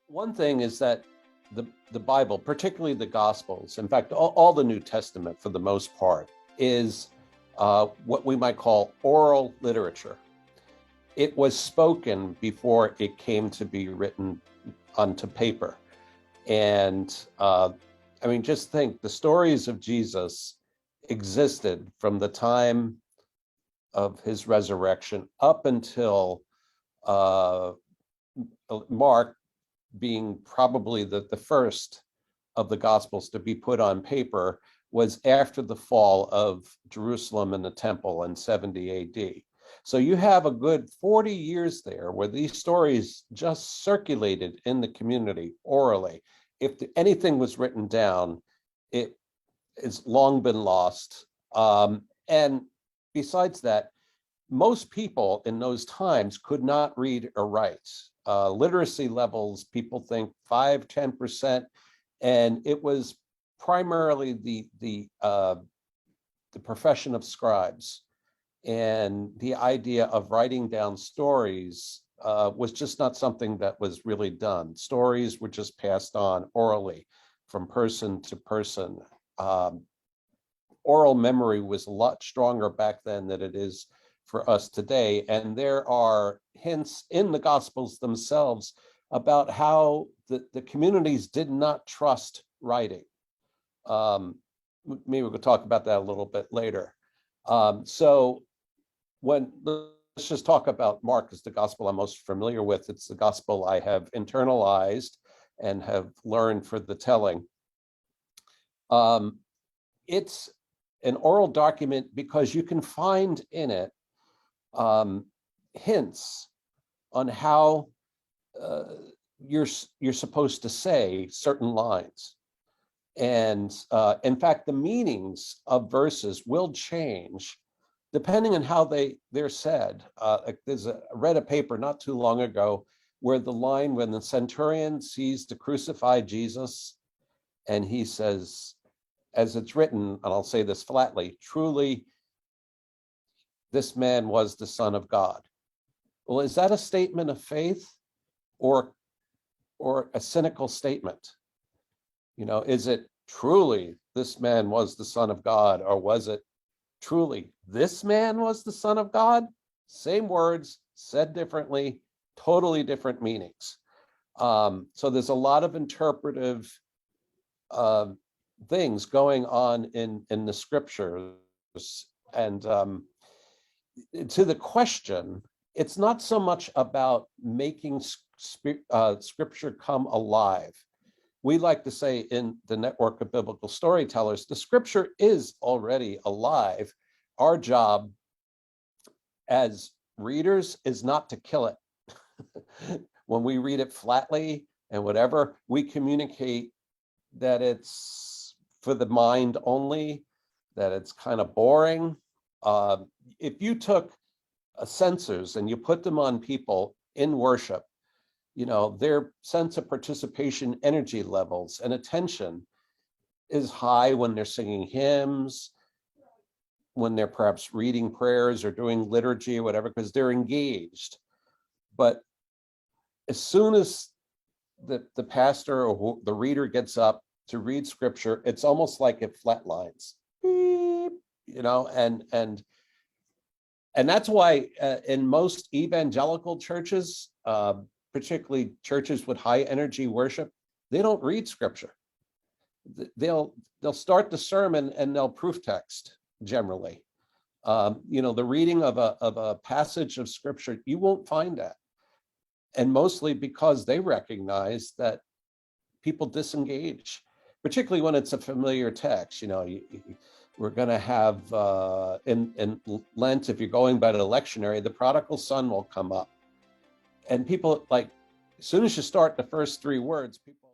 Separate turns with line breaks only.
One thing is that the Bible, particularly the Gospels, in fact, all the New Testament for the most part, is what we might call oral literature. It was spoken before it came to be written onto paper. And I mean, just think the stories of Jesus existed from the time of his resurrection up until Mark being probably the first of the Gospels to be put on paper was after the fall of Jerusalem and the temple in 70 AD. So you have a good 40 years there where these stories just circulated in the community orally. If anything was written down, it's long been lost. And besides that, most people in those times could not read or write. Literacy levels, people think 5-10%, and it was primarily the profession of scribes, and the idea of writing down stories was just not something that was really done. Stories were just passed on orally from person to person. Oral memory was a lot stronger back then than it is for us today. And there are hints in the Gospels themselves about how the communities did not trust writing. Maybe we'll talk about that a little bit later. So let's just talk about Mark as the gospel I'm most familiar with. It's the gospel I have internalized and have learned for the telling. It's an oral document because you can find in it hints on how you're supposed to say certain lines. And in fact, the meanings of verses will change depending on how they're said. I read a paper not too long ago where the line when the centurion sees the crucified Jesus and he says, as it's written, and I'll say this flatly, truly, this man was the Son of God. Well, is that a statement of faith or a cynical statement? You know, is it truly this man was the Son of God, or was it truly this man was the Son of God? Same words, said differently, totally different meanings. So there's a lot of interpretive things going on in the scriptures. And to the question, it's not so much about making scripture come alive. We like to say in the network of biblical storytellers, the scripture is already alive. Our job as readers is not to kill it. When we read it flatly and whatever, we communicate that it's for the mind only, that it's kind of boring. If you took censors and you put them on people in worship, you know, their sense of participation, energy levels, and attention is high when they're singing hymns, when they're perhaps reading prayers or doing liturgy or whatever, because they're engaged. But as soon as the pastor or the reader gets up to read scripture, it's almost like it flatlines, beep, you know, and that's why in most evangelical churches, particularly churches with high energy worship, they don't read scripture. They'll start the sermon and they'll proof text generally. You know, the reading of a passage of scripture, you won't find that. And mostly because they recognize that people disengage, particularly when it's a familiar text. You know, we're going to have in Lent, if you're going by the lectionary, the prodigal son will come up. And people, like, as soon as you start the first three words, people